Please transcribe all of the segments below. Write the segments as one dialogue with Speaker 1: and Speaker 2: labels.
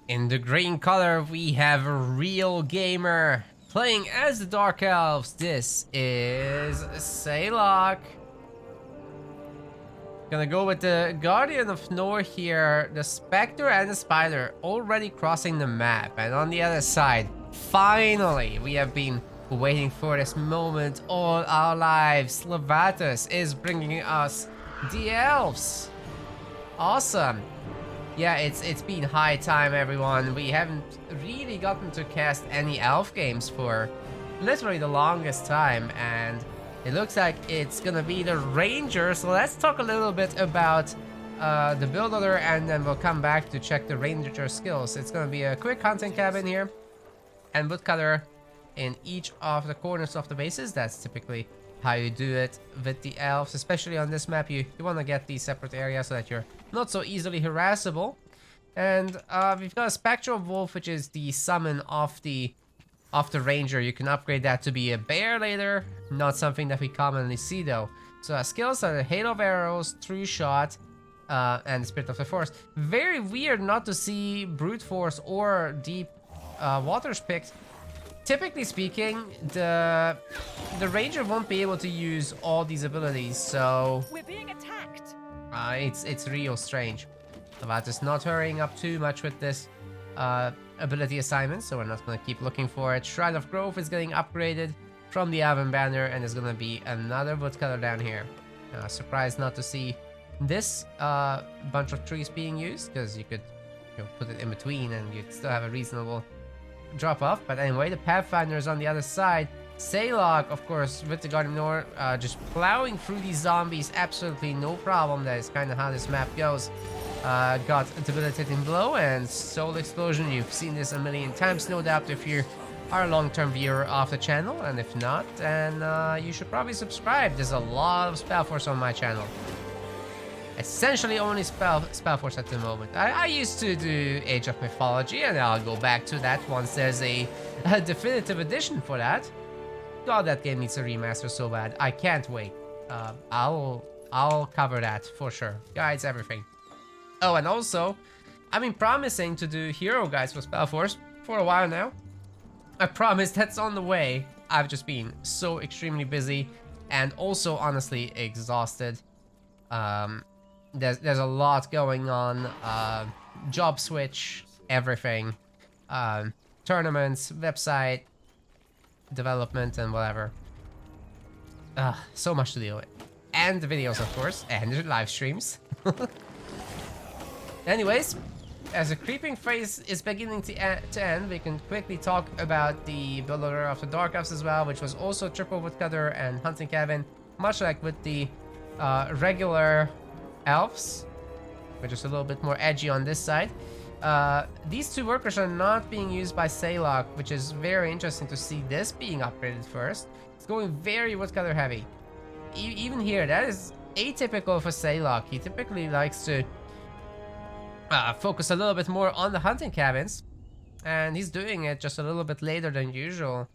Speaker 1: In the green color, we have a real gamer playing as the Dark Elves. This is Saylok. Gonna go with the Guardian of Nor here, the Spectre and the Spider already crossing the map. And on the other side, finally, we have been waiting for this moment all our lives. Levatus is bringing us the Elves. Awesome. Yeah, it's been high time, everyone. We haven't really gotten to cast any elf games for literally the longest time, and it looks like it's gonna be the Ranger. So let's talk a little bit about the build order, and then we'll come back to check the Ranger skills. It's gonna be a quick hunting cabin here, and woodcutter in each of the corners of the bases. That's typically how you do it with the elves, especially on this map. You want to get these separate areas so that you're not so easily harassable. And we've got a Spectral Wolf, which is the summon of the Ranger. You can upgrade that to be a bear later. Not something that we commonly see though. So our skills are the Hail of Arrows, True Shot, and Spirit of the Forest. Very weird not to see Brute Force or Deep Waters picked. Typically speaking, the Ranger won't be able to use all these abilities, so
Speaker 2: we're being attacked.
Speaker 1: It's real strange. Levatus not hurrying up too much with this ability assignment, so we're not going to keep looking for it. Shrine of Growth is getting upgraded from the Elven Banner, and there's going to be another woodcutter down here. Surprised not to see this bunch of trees being used, because you could put it in between and you'd still have a reasonable drop off. But anyway, the Pathfinder is on the other side. Saylok, of course, with the Guardian Nor, just plowing through these zombies, absolutely no problem. That is kind of how this map goes. Got a debilitating blow and soul explosion. You've seen this a million times, no doubt, if you are a long-term viewer of the channel, and if not, then you should probably subscribe. There's a lot of SpellForce on my channel. Essentially only SpellForce at the moment. I used to do Age of Mythology, and I'll go back to that once there's a definitive edition for that. God, that game needs a remaster so bad. I can't wait. I'll cover that for sure. Guides, everything. Oh, and also, I've been promising to do hero guides for SpellForce for a while now. I promise that's on the way. I've just been so extremely busy and also honestly exhausted. There's a lot going on, job switch, everything, tournaments, website, development, and whatever. So much to deal with. And the videos, of course, and the live streams. Anyways, as the creeping phase is beginning to end, we can quickly talk about the build order of the Dark Elves as well, which was also triple woodcutter and hunting cabin, much like with the regular elves, which is a little bit more edgy on this side. These two workers are not being used by Saylok, which is very interesting to see this being upgraded first. It's going very woodcutter heavy. Even here, that is atypical for Saylok. He typically likes to focus a little bit more on the hunting cabins, and he's doing it just a little bit later than usual.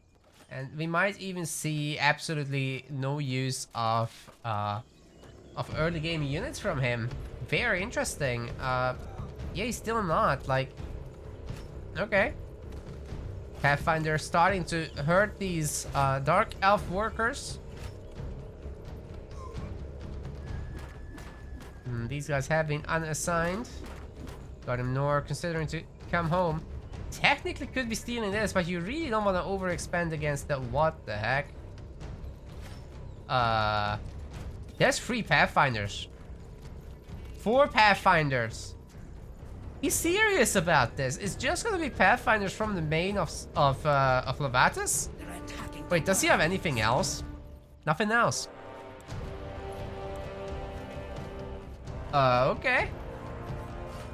Speaker 1: And we might even see absolutely no use of early game units from him. Very interesting. Yeah, he's still not, like, okay. Pathfinder starting to hurt these Dark Elf workers. These guys have been unassigned. Guardian Nor considering to come home. Technically could be stealing this, but you really don't want to overexpand against the what the heck. There's 3 Pathfinders. 4 Pathfinders. He's serious about this. It's just gonna be Pathfinders from the main of Levatus? Wait, does he have anything else? Nothing else. Okay.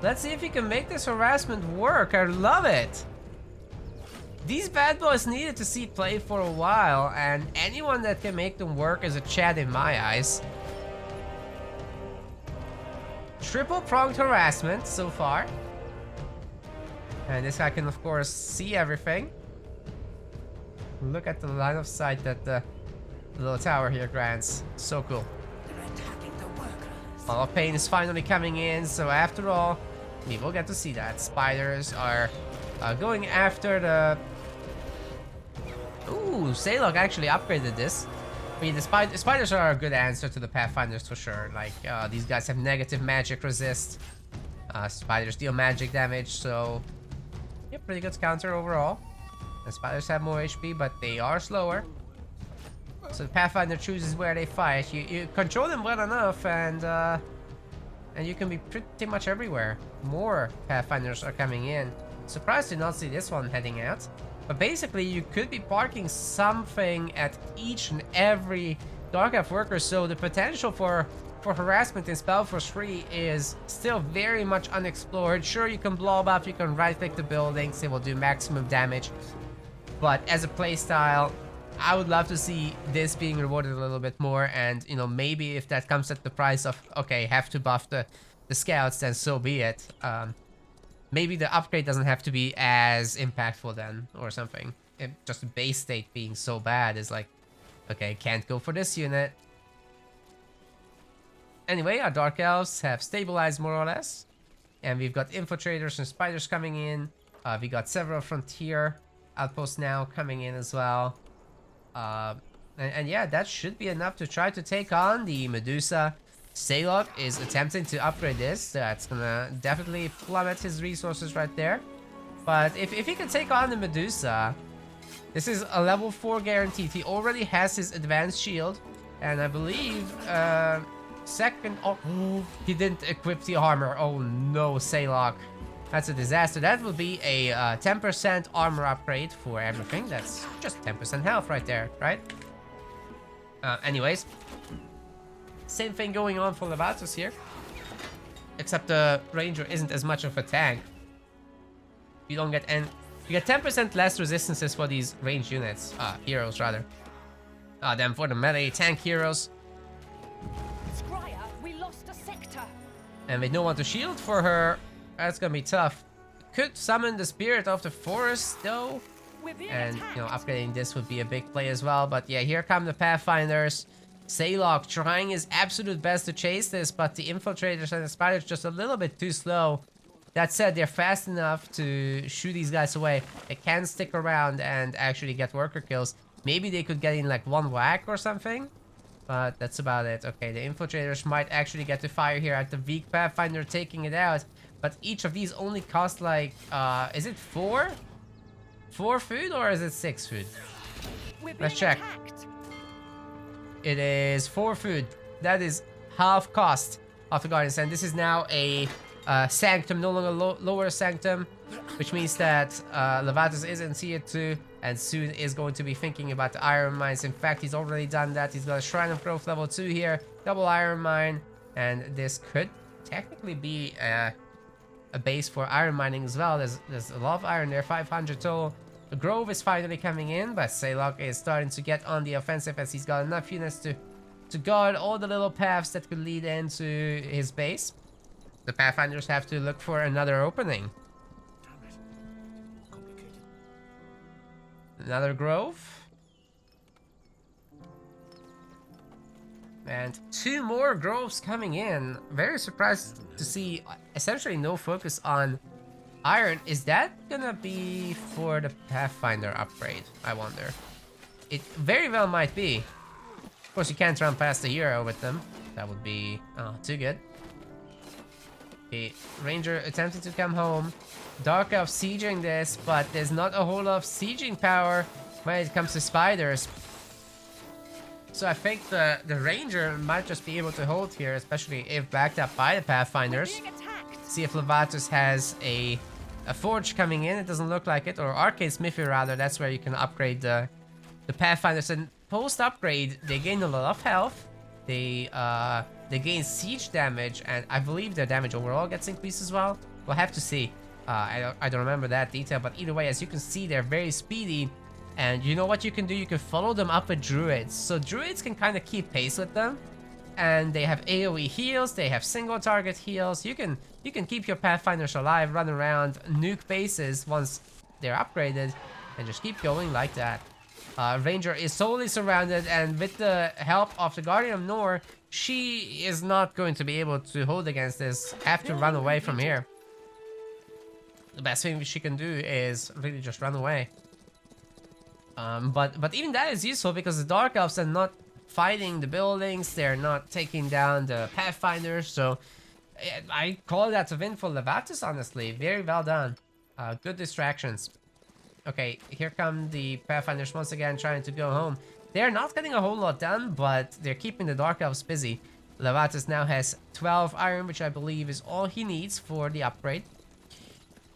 Speaker 1: Let's see if he can make this harassment work. I love it. These bad boys needed to see play for a while, and anyone that can make them work is a Chad in my eyes. Triple pronged harassment so far. And this guy can of course see everything. Look at the line of sight that the little tower here grants. So cool. All of pain is finally coming in, so after all, We will get to see that. Spiders are going after the... Ooh, Sailog actually upgraded this. I mean, the spiders are a good answer to the Pathfinders for sure. Like, these guys have negative magic resist. Spiders deal magic damage, so... Yeah, pretty good counter overall. The spiders have more HP, but they are slower. So the Pathfinder chooses where they fight. You control them well enough, and you can be pretty much everywhere. More Pathfinders are coming in. Surprised to not see this one heading out. But basically, you could be parking something at each and every Dark Elf worker, so the potential for harassment in SpellForce 3 is still very much unexplored. Sure, you can blow up, you can right-click the buildings, it will do maximum damage. But as a playstyle, I would love to see this being rewarded a little bit more, and you know, maybe if that comes at the price of, okay, have to buff the scouts, then so be it. Maybe the upgrade doesn't have to be as impactful then, or something. Just the base state being so bad is like, okay, can't go for this unit. Anyway, our Dark Elves have stabilized more or less. And we've got Infiltrators and Spiders coming in. We got several Frontier outposts now coming in as well. And yeah, that should be enough to try to take on the Medusa. Sailog is attempting to upgrade this. That's gonna definitely plummet his resources right there. But if he can take on the Medusa, this is a level 4 guaranteed. He already has his advanced shield. And I believe, second... Oh, he didn't equip the armor. Oh no, Sailog. That's a disaster. That will be a 10% armor upgrade for everything. That's just 10% health right there, right? Anyways. Same thing going on for Levatus here. Except the Ranger isn't as much of a tank. You don't get any... You get 10% less resistances for these ranged units. Heroes, rather. Then for the melee tank heroes.
Speaker 2: Scryer, we lost a sector.
Speaker 1: And with no one to shield for her, that's gonna be tough. Could summon the Spirit of the Forest, though. And, you know, upgrading this would be a big play as well. But yeah, here come the Pathfinders. Sailog trying his absolute best to chase this, but the Infiltrators and the Spiders just a little bit too slow. That said, they're fast enough to shoot these guys away. They can stick around and actually get worker kills. Maybe they could get in like one whack or something. But that's about it. Okay, the Infiltrators might actually get to fire here at the weak Pathfinder, taking it out. But each of these only cost like, is it 4? 4 food or is it 6 food? Let's check. It is 4 food. That is half cost of the Guardians. And this is now a Sanctum, no longer lower Sanctum. Which means that Levatus is in Tier 2 and soon is going to be thinking about the Iron Mines. In fact, he's already done that. He's got a Shrine of Growth level 2 here. Double Iron Mine. And this could technically be a base for iron mining as well. There's a lot of iron there, 500 total. The Grove is finally coming in, but Sailog is starting to get on the offensive as he's got enough units to guard all the little paths that could lead into his base. The Pathfinders have to look for another opening. Another Grove. And 2 more Groves coming in. Very surprised to see essentially no focus on iron. Is that gonna be for the Pathfinder upgrade? I wonder. It very well might be. Of course, you can't run past the hero with them. That would be too good. Okay, Ranger attempting to come home. Dark Elf sieging this, but there's not a whole lot of sieging power when it comes to spiders. So I think the Ranger might just be able to hold here, especially if backed up by the Pathfinders. See if Levatus has a Forge coming in. It doesn't look like it. Or Arcade Smithy, rather. That's where you can upgrade the Pathfinders. And post-upgrade, they gain a lot of health. They gain siege damage. And I believe their damage overall gets increased as well. We'll have to see. I don't remember that detail. But either way, as you can see, they're very speedy. And you know what you can do? You can follow them up with Druids. So Druids can kind of keep pace with them. And they have AoE heals, they have single target heals. You can keep your Pathfinders alive, run around, nuke bases once they're upgraded, and just keep going like that. Ranger is totally surrounded, and with the help of the Guardian of Nor, she is not going to be able to hold against this. Have to run away from here. the best thing she can do is really just run away. But even that is useful because the Dark Elves are not fighting the buildings, they're not taking down the Pathfinders, so I call that a win for Levatus, honestly. Very well done. Good distractions. Okay, here come the Pathfinders once again trying to go home. They're not getting a whole lot done, but they're keeping the Dark Elves busy. Levatus now has 12 iron, which I believe is all he needs for the upgrade.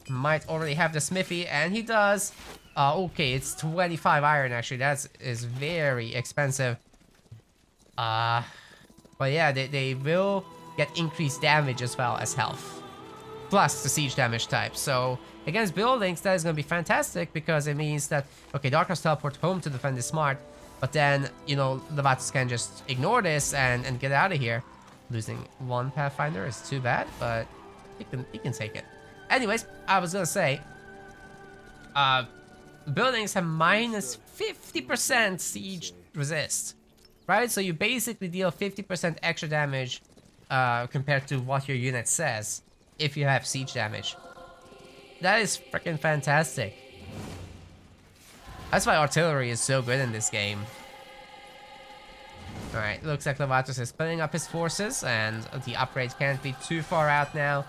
Speaker 1: Might already have the smithy, and he does. Okay, it's 25 iron actually. That is very expensive. But yeah, they will get increased damage as well as health, plus the siege damage type. So against buildings, that is going to be fantastic because it means that okay, Dark Elves teleport home to defend is smart, but then you know Levatus can just ignore this and get out of here. Losing one Pathfinder is too bad, but he can take it. Anyways, I was gonna say, buildings have minus 50% siege resist, right? So you basically deal 50% extra damage compared to what your unit says if you have siege damage. That is freaking fantastic. That's why artillery is so good in this game. Alright, looks like Levatus is splitting up his forces, and the upgrade can't be too far out now.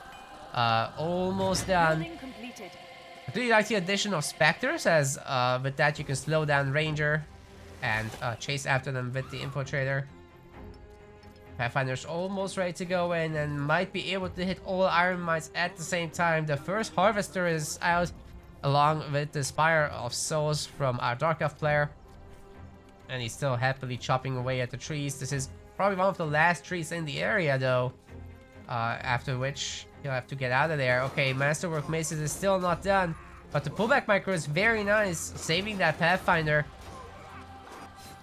Speaker 1: Almost done. I really like the addition of Spectres, as with that you can slow down Ranger and chase after them with the Infiltrator. Pathfinder's almost ready to go in and might be able to hit all Iron Mites at the same time. The first Harvester is out, along with the Spire of Souls from our Dark Elf player. And he's still happily chopping away at the trees. This is probably one of the last trees in the area though. After which he'll have to get out of there. Okay, Masterwork Maces is still not done, but the pullback micro is very nice, saving that Pathfinder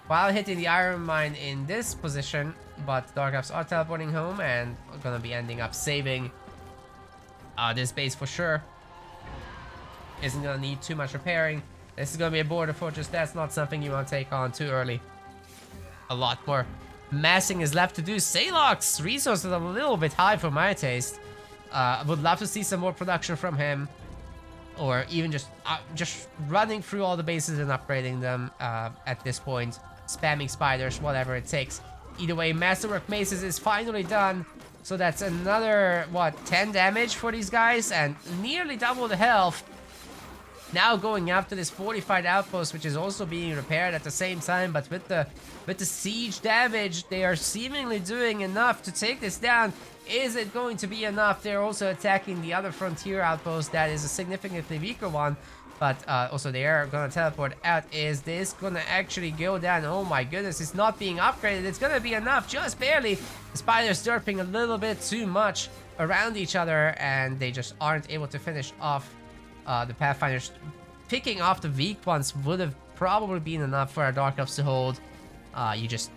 Speaker 1: while hitting the Iron Mine in this position. But Dark Elves are teleporting home and are gonna be ending up saving this base for sure. Isn't gonna need too much repairing. This is gonna be a border fortress. That's not something you want to take on too early. A lot more massing is left to do. Salok's resources are a little bit high for my taste. I would love to see some more production from him, or even just running through all the bases and upgrading them at this point, spamming spiders, whatever it takes. Either way, Masterwork Maces is finally done, so that's another what, 10 damage for these guys and nearly double the health. Now going after this fortified outpost, which is also being repaired at the same time, but with the siege damage, they are seemingly doing enough to take this down. Is it going to be enough? They're also attacking the other frontier outpost that is a significantly weaker one, but also they are gonna teleport out. Is this gonna actually go down? Oh my goodness, it's not being upgraded. It's gonna be enough, just barely. The spiders derping a little bit too much around each other, and they just aren't able to finish off the Pathfinders. Picking off the weak ones would have probably been enough for our Dark Elves to hold. You just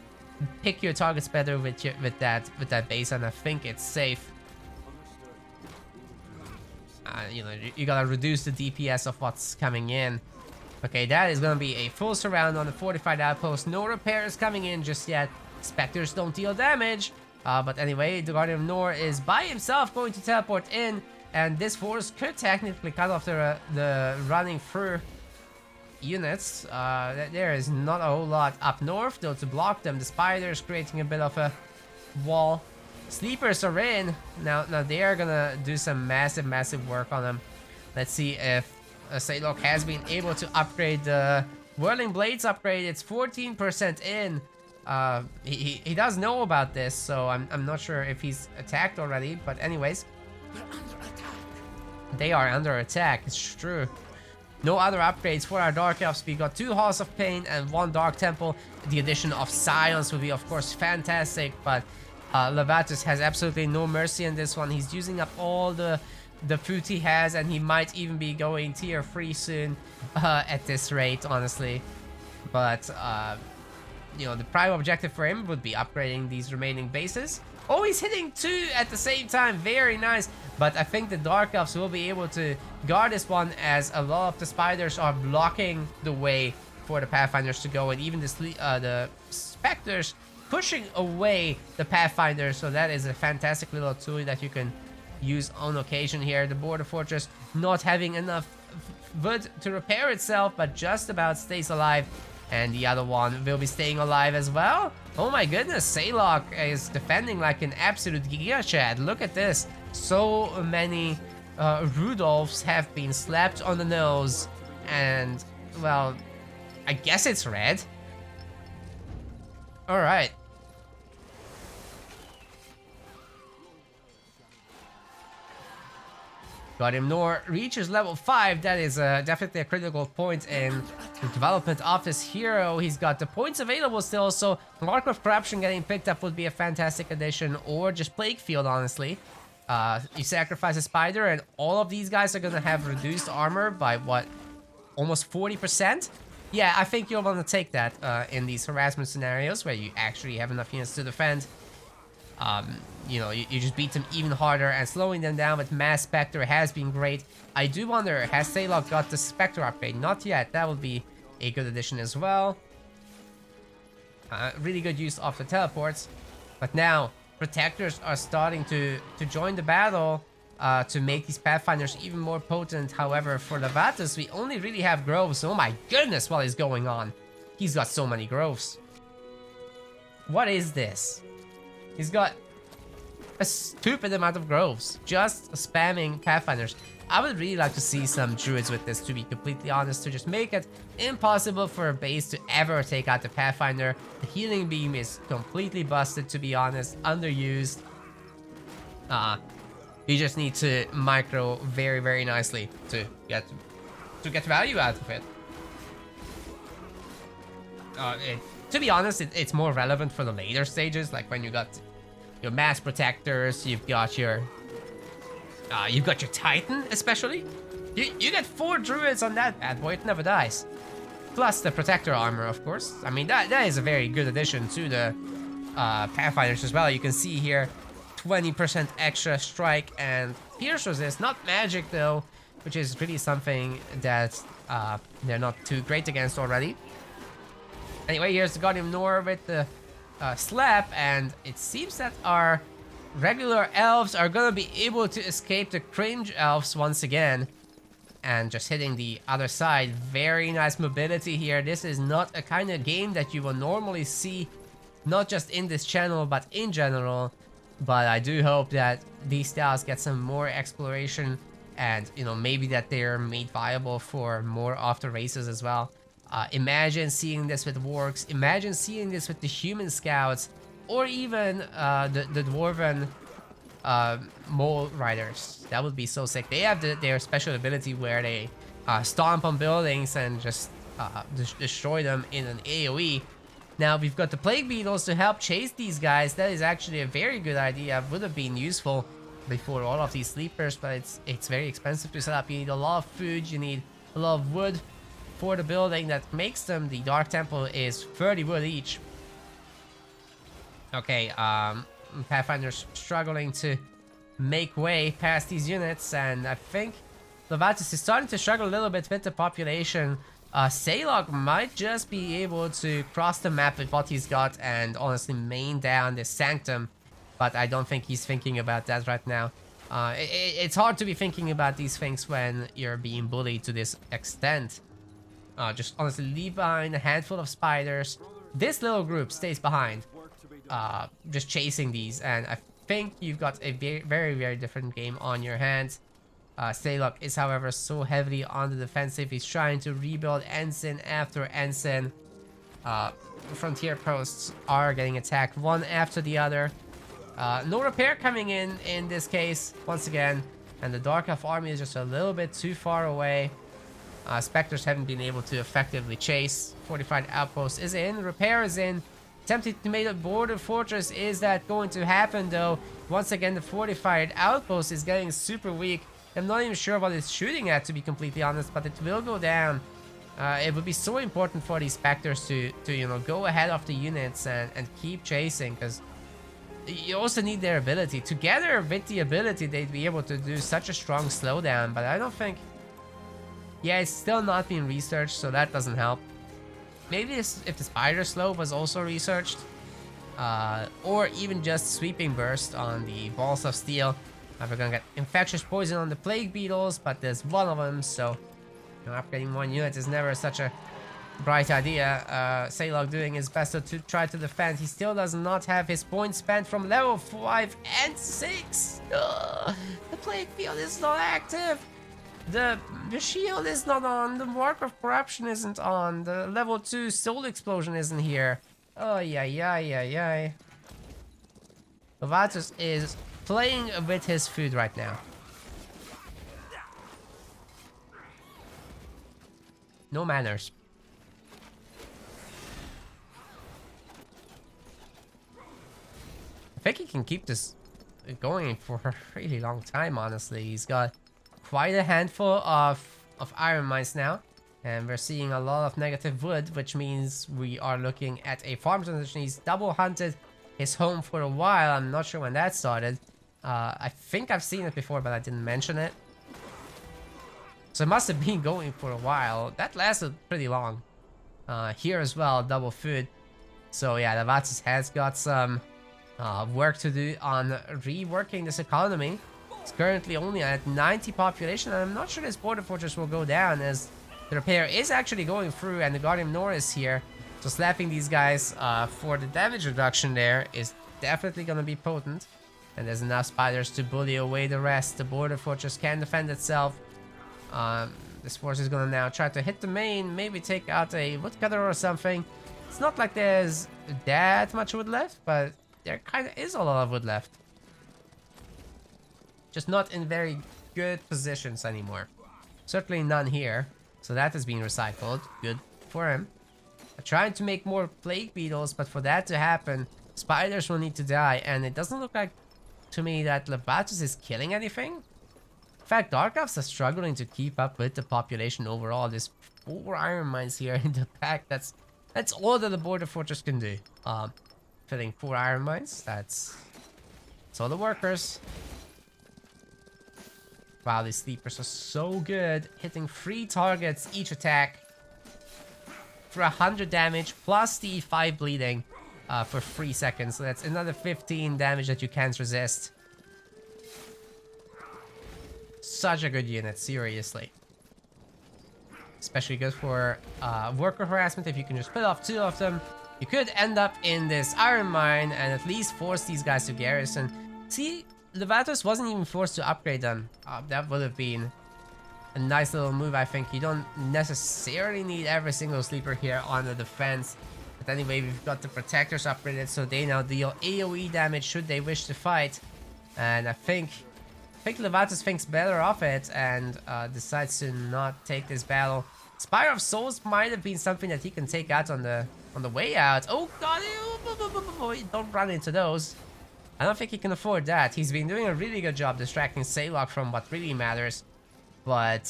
Speaker 1: pick your targets better with that base, and I think it's safe. You know, you gotta reduce the DPS of what's coming in. Okay, that is gonna be a full surround on the fortified outpost. No repairs coming in just yet. Spectres don't deal damage. But anyway, the Guardian of Nor is by himself going to teleport in. And this force could technically cut off the running through units. There is not a whole lot up north, though, to block them. The spiders creating a bit of a wall. Sleepers are in. Now they are gonna do some massive work on them. Let's see if Saylok has been able to upgrade the Whirling Blades upgrade. It's 14% in. He does know about this, so I'm not sure if he's attacked already. But anyways. They are under attack, it's true. No other upgrades for our Dark Elves. We got 2 Halls of Pain and 1 Dark Temple. The addition of Scions would be, of course, fantastic, but Levatus has absolutely no mercy in this one. He's using up all the food he has, and he might even be going tier 3 soon at this rate, honestly. But, you know, the prime objective for him would be upgrading these remaining bases. Oh, he's hitting 2 at the same time. Very nice. But I think the Dark Elves will be able to guard this one, as a lot of the spiders are blocking the way for the Pathfinders to go. And even the Spectres pushing away the Pathfinders. So that is a fantastic little tool that you can use on occasion here. The border fortress not having enough wood to repair itself, but just about stays alive. And the other one will be staying alive as well. Oh my goodness, Saylok is defending like an absolute Giga Chad. Look at this. So many Rudolphs have been slapped on the nose. And, well, I guess it's red. Alright. Got him. Nor reaches level 5. That is definitely a critical point in the development of this hero. He's got the points available still, so Mark of Corruption getting picked up would be a fantastic addition, or just Plague Field, honestly. You sacrifice a spider, and all of these guys are gonna have reduced armor by what? Almost 40%? Yeah, I think you'll want to take that in these harassment scenarios where you actually have enough units to defend. You know, you just beat them even harder, and slowing them down with Mass Spectre has been great. I do wonder, has Saylok got the Spectre upgrade? Not yet. That would be a good addition as well. Really good use of the teleports. But now, Protectors are starting to join the battle to make these Pathfinders even more potent. However, for Levatus, we only really have Groves. Oh my goodness, what is going on? He's got so many Groves. What is this? He's got a stupid amount of Groves, just spamming Pathfinders. I would really like to see some Druids with this, to be completely honest, to just make it impossible for a base to ever take out the Pathfinder. The Healing Beam is completely busted, to be honest, underused. You just need to micro very, very nicely to get value out of it. To be honest, it's more relevant for the later stages, like when you got your Mass Protectors, you've got your Titan, especially. You get 4 Druids on that bad boy, it never dies. Plus the Protector armor, of course. I mean, that is a very good addition to the Pathfinders as well. You can see here, 20% extra strike and pierce resist. Not magic though, which is really something that they're not too great against already. Anyway, here's the Guardian of Nor with the slap, and it seems that our regular elves are gonna be able to escape the cringe elves once again, and just hitting the other side. Very nice mobility here. This is not a kind of game that you will normally see, not just in this channel but in general. But I do hope that these styles get some more exploration, and you know, maybe that they're made viable for more after races as well. Imagine seeing this with Wargs, imagine seeing this with the human scouts, or even the Dwarven Mole Riders. That would be so sick. They have their special ability where they stomp on buildings and just destroy them in an AoE. Now we've got the Plague Beetles to help chase these guys. That is actually a very good idea. Would have been useful before all of these sleepers, but it's very expensive to set up. You need a lot of food, you need a lot of wood for the building that makes them. The Dark Temple is 30 wood each. Okay, Pathfinder's struggling to make way past these units, and I think Levatus is starting to struggle a little bit with the population. Saylok might just be able to cross the map with what he's got and honestly main down this Sanctum, but I don't think he's thinking about that right now. It's hard to be thinking about these things when you're being bullied to this extent. Just honestly leave behind a handful of spiders. This little group stays behind, just chasing these, and I think you've got a very, very different game on your hands. Saylok is, however, so heavily on the defensive. He's trying to rebuild ensign after ensign. Frontier posts are getting attacked one after the other. No repair coming in this case, once again. And the Dark Elf army is just a little bit too far away. Spectres haven't been able to effectively chase. Fortified outpost is in. Repair is in. Attempting to make a border fortress. Is that going to happen though? Once again, the fortified outpost is getting super weak. I'm not even sure what it's shooting at, to be completely honest, but it will go down. It would be so important for these Spectres to you know, go ahead of the units and keep chasing, because you also need their ability. Together with the ability, they'd be able to do such a strong slowdown, but I don't think... Yeah, it's still not being researched, so that doesn't help. Maybe if the Spider Slow was also researched, or even just Sweeping Burst on the Balls of Steel. We're gonna get infectious poison on the plague beetles, but there's one of them, so upgrading one unit is never such a bright idea. Saylog doing his best to try to defend. He still does not have his points spent from level 5 and 6. The plague field is not active. The shield is not on. The mark of corruption isn't on. The level 2 soul explosion isn't here. Oh yeah. Lovatus is playing with his food right now. No manners. I think he can keep this going for a really long time, honestly. He's got quite a handful of iron mines now. And we're seeing a lot of negative wood, which means we are looking at a farm transition. He's double hunted his home for a while. I'm not sure when that started. I think I've seen it before, but I didn't mention it. So it must have been going for a while. That lasted pretty long. Here as well, double food. So yeah, Lovatus has got some work to do on reworking this economy. It's currently only at 90 population, and I'm not sure this border fortress will go down as the repair is actually going through, and the Guardian Norris here. So slapping these guys for the damage reduction there is definitely going to be potent. And there's enough spiders to bully away the rest. The border fortress can defend itself. This force is gonna now try to hit the main, maybe take out a woodcutter or something. It's not like there's that much wood left, but there kind of is a lot of wood left. Just not in very good positions anymore. Certainly none here. So that has been recycled. Good for him. Trying to make more plague beetles, but for that to happen, spiders will need to die, and it doesn't look like to me that Lovatus is killing anything. In fact, Dark Elves are struggling to keep up with the population overall. There's 4 iron mines here in the pack. That's all that the border fortress can do. Filling 4 iron mines. That's all the workers. Wow, these sleepers are so good, hitting 3 targets each attack for 100 damage plus the 5 bleeding for 3 seconds. So that's another 15 damage that you can't resist. Such a good unit, seriously. Especially good for worker harassment. If you can just put off 2 of them, you could end up in this iron mine and at least force these guys to garrison. See, Lovatus wasn't even forced to upgrade them. That would have been a nice little move, I think. You don't necessarily need every single sleeper here on the defense. But anyway, we've got the protectors upgraded, so they now deal AoE damage should they wish to fight. And I think Lovatus thinks better of it and decides to not take this battle. Spire of Souls might have been something that he can take out on the way out. Oh god, don't run into those. I don't think he can afford that. He's been doing a really good job distracting Saylog from what really matters. But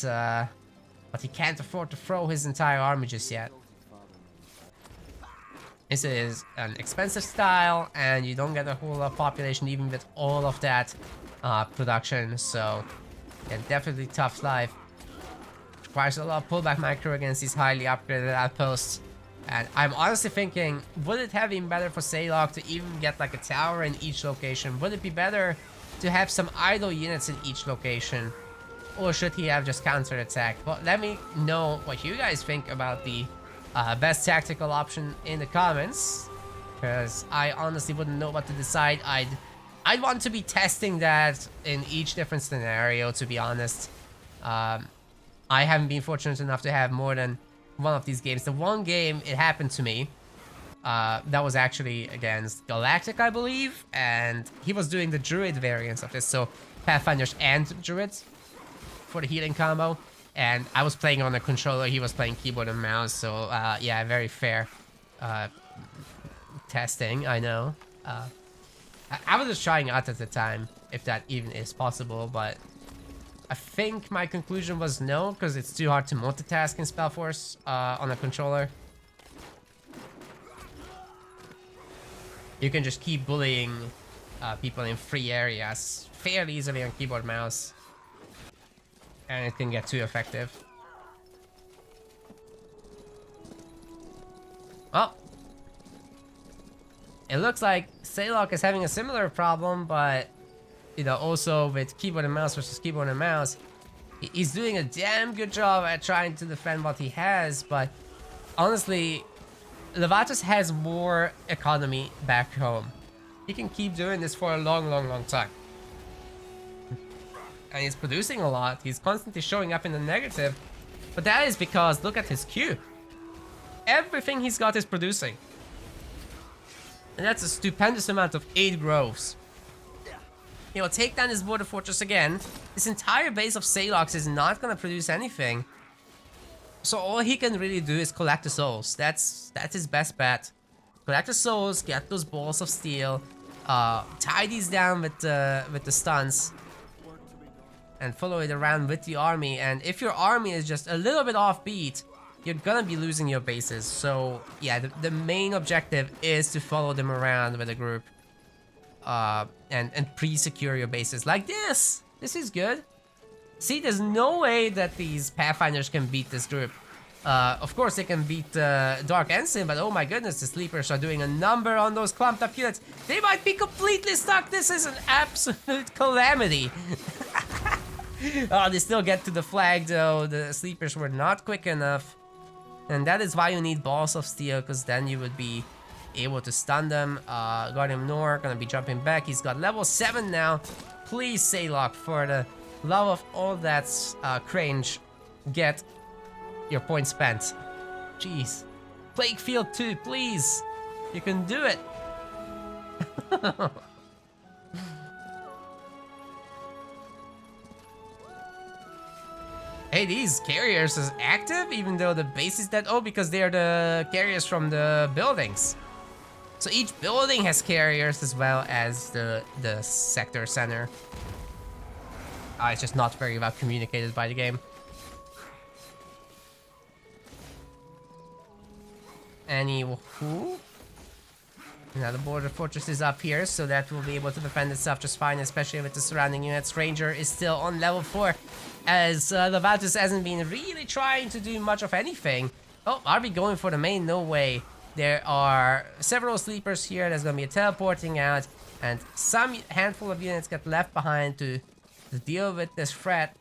Speaker 1: he can't afford to throw his entire army just yet. This is an expensive style, and you don't get a whole lot of population even with all of that production. So, yeah, definitely tough life. Requires a lot of pullback micro against these highly upgraded outposts. And I'm honestly thinking, would it have been better for Saylog to even get like a tower in each location? Would it be better to have some idle units in each location? Or should he have just counter-attacked? Well, let me know what you guys think about the best tactical option in the comments. Because I honestly wouldn't know what to decide. I'd want to be testing that in each different scenario, to be honest. I haven't been fortunate enough to have more than one of these games. The one game it happened to me, that was actually against Galactic, I believe. And he was doing the Druid variants of this. So Pathfinders and Druids for the healing combo, and I was playing on a controller, he was playing keyboard and mouse, so yeah, very fair testing, I know. I was just trying out at the time, if that even is possible, but I think my conclusion was no, because it's too hard to multitask in SpellForce on a controller. You can just keep bullying people in free areas fairly easily on keyboard and mouse. And it can get too effective. Well, it looks like Saylog is having a similar problem, but you know, also with keyboard and mouse versus keyboard and mouse, he's doing a damn good job at trying to defend what he has, but honestly, Levatus has more economy back home. He can keep doing this for a long time. And he's producing a lot. He's constantly showing up in the negative. But that is because, look at his queue. Everything he's got is producing. And that's a stupendous amount of 8 groves. He'll take down his border fortress again. This entire base of Salox is not going to produce anything. So all he can really do is collect the souls. That's his best bet. Collect the souls, get those balls of steel, tie these down with the stuns, and follow it around with the army. And if your army is just a little bit offbeat, you're gonna be losing your bases. So yeah, the main objective is to follow them around with a group, and pre-secure your bases like this. This is good. See, there's no way that these Pathfinders can beat this group. Of course, they can beat Dark Ensign, but oh my goodness, the Sleepers are doing a number on those clumped up units. They might be completely stuck. This is an absolute calamity. Oh, they still get to the flag, though. The Sleepers were not quick enough. And that is why you need Balls of Steel, because then you would be able to stun them. Guardian Nor gonna be jumping back. He's got level 7 now. Please, Saylock, for the love of all that's cringe, get your points spent. Jeez. Plague Field 2, please. You can do it. Hey, these carriers is active even though the base is dead. Oh, because they're the carriers from the buildings. So each building has carriers as well as the sector center. It's just not very well communicated by the game. Anywho, now the border fortress is up here, so that will be able to defend itself just fine, especially with the surrounding units. Ranger is still on level 4, as Levatus hasn't been really trying to do much of anything. Oh, are we going for the main? No way. There are several sleepers here. There's gonna be a teleporting out, and some handful of units get left behind to deal with this threat.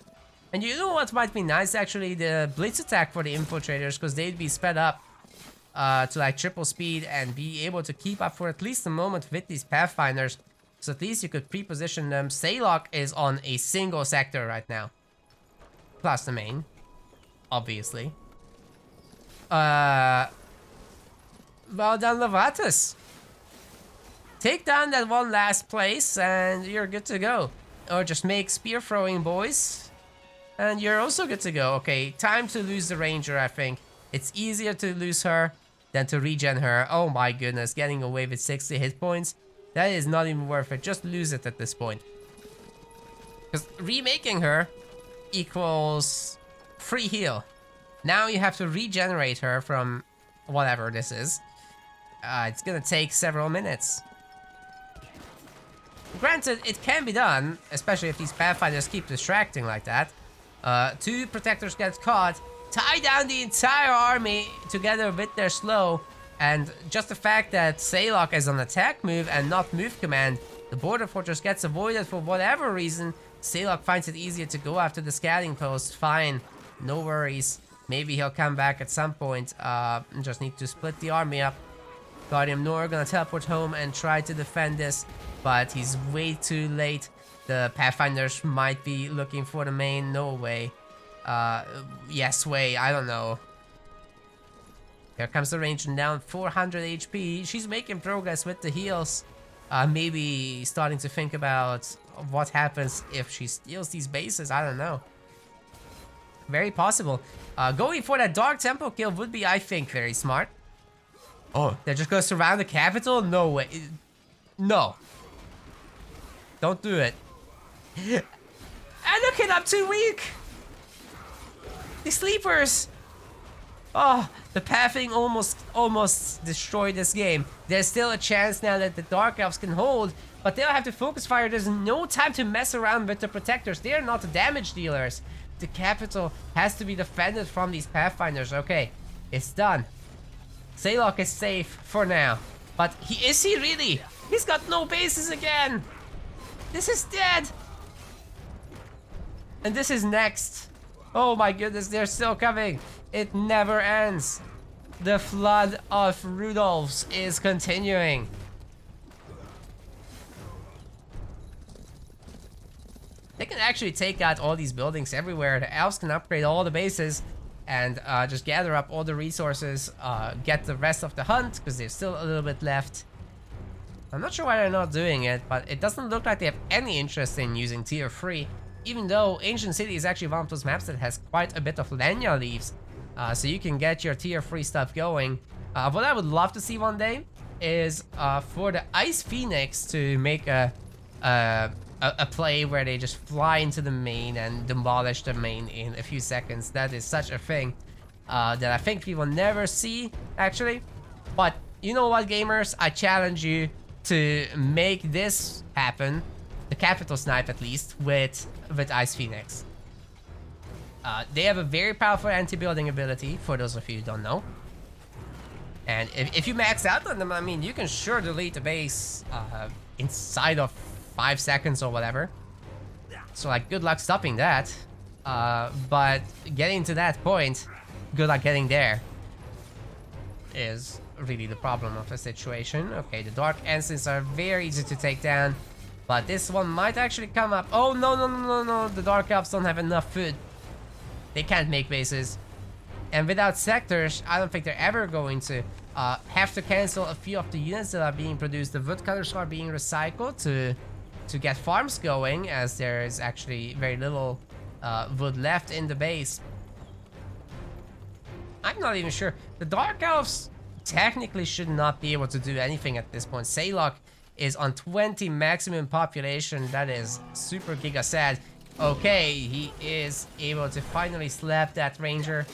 Speaker 1: And you know what might be nice, actually? The blitz attack for the infiltrators, because they'd be sped up to like triple speed and be able to keep up for at least a moment with these Pathfinders. So at least you could pre-position them. Saylock is on a single sector right now. Plus the main, obviously. Well done, Levatus. Take down that one last place and you're good to go. Or just make spear throwing, boys. And you're also good to go. Okay, time to lose the Ranger, I think. It's easier to lose her than to regen her. Oh my goodness, getting away with 60 hit points. That is not even worth it. Just lose it at this point. Because remaking her equals free heal. Now you have to regenerate her from whatever this is. It's gonna take several minutes. Granted, it can be done, especially if these Pathfinders keep distracting like that. 2 protectors get caught. Tie down the entire army together with their slow, and just the fact that Saylock is on attack move and not move command, the border fortress gets avoided for whatever reason. Saylock finds it easier to go after the scouting post. Fine, no worries. Maybe he'll come back at some point. Just need to split the army up. Guardian Nor gonna teleport home and try to defend this, but he's way too late. The Pathfinders might be looking for the main. No way. Yes way, I don't know. Here comes the Ranger down 400 HP. She's making progress with the heals. Maybe starting to think about what happens if she steals these bases. I don't know. Very possible. Going for that Dark Temple kill would be, I think, very smart. Oh, they're just gonna surround the capital? No way. No. Don't do it. And look it, I'm too weak. The sleepers! Oh, the pathing almost destroyed this game. There's still a chance now that the Dark Elves can hold, but they'll have to focus fire. There's no time to mess around with the protectors. They're not the damage dealers. The capital has to be defended from these Pathfinders. Okay, it's done. Saylock is safe for now. But is he really? He's got no bases again! This is dead! And this is next. Oh my goodness, they're still coming. It never ends. The flood of Rudolphs is continuing. They can actually take out all these buildings everywhere. The elves can upgrade all the bases and just gather up all the resources, get the rest of the hunt, because there's still a little bit left. I'm not sure why they're not doing it, but it doesn't look like they have any interest in using tier 3, even though Ancient City is actually one of those maps that has quite a bit of Lenya leaves, so you can get your tier 3 stuff going. What I would love to see one day is for the Ice Phoenix to make a play where they just fly into the main and demolish the main in a few seconds. That is such a thing that I think we will never see, actually. But you know what, gamers? I challenge you to make this happen, the Capital Snipe at least, with Ice Phoenix. They have a very powerful anti-building ability, for those of you who don't know. And if you max out on them, I mean, you can sure delete the base inside of 5 seconds or whatever. So like, good luck stopping that. But getting to that point, good luck getting there, is really the problem of the situation. Okay, the Dark Ensigns are very easy to take down, but this one might actually come up. Oh, no, no, no, no, no. The Dark Elves don't have enough food. They can't make bases. And without sectors, I don't think they're ever going to have to cancel a few of the units that are being produced. The woodcutters are being recycled to get farms going, as there is actually very little wood left in the base. I'm not even sure. The Dark Elves technically should not be able to do anything at this point. Saylock is on 20 maximum population. That is super giga sad. Okay, he is able to finally slap that ranger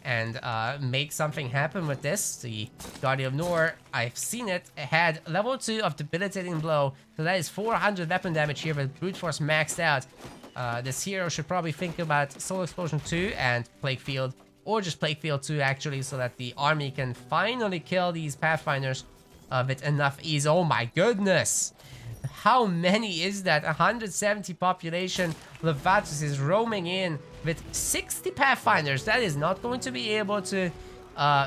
Speaker 1: and make something happen with this. The Guardian of Nor, I've seen it, had level 2 of debilitating blow, so that is 400 weapon damage here with brute force maxed out. This hero should probably think about Soul Explosion 2 and Plague Field, or just Plague Field 2 actually, so that the army can finally kill these Pathfinders with enough ease. Oh my goodness! How many is that? 170 population. Levatus is roaming in with 60 Pathfinders. That is not going to be able to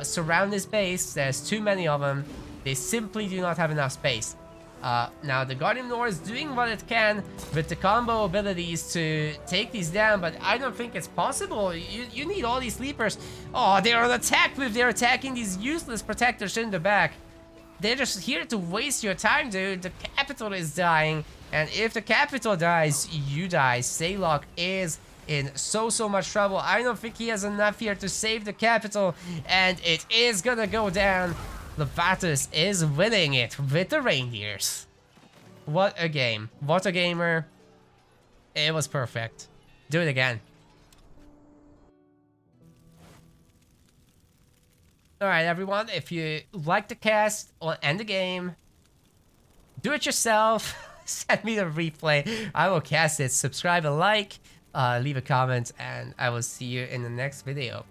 Speaker 1: surround this base. There's too many of them. They simply do not have enough space. Now the Guardian of Nor is doing what it can with the combo abilities to take these down, but I don't think it's possible. You need all these sleepers. Oh, they're on attack with. They're attacking these useless protectors in the back. They're just here to waste your time, dude. The capital is dying, and if the capital dies, you die. Saylock is in so much trouble. I don't think he has enough here to save the capital, and it is gonna go down. Levatus is winning it with the reindeers. What a game. What a gamer. It was perfect. Do it again. Alright, everyone, if you like the cast and the game, do it yourself. Send me the replay. I will cast it. Subscribe and like, leave a comment, and I will see you in the next video.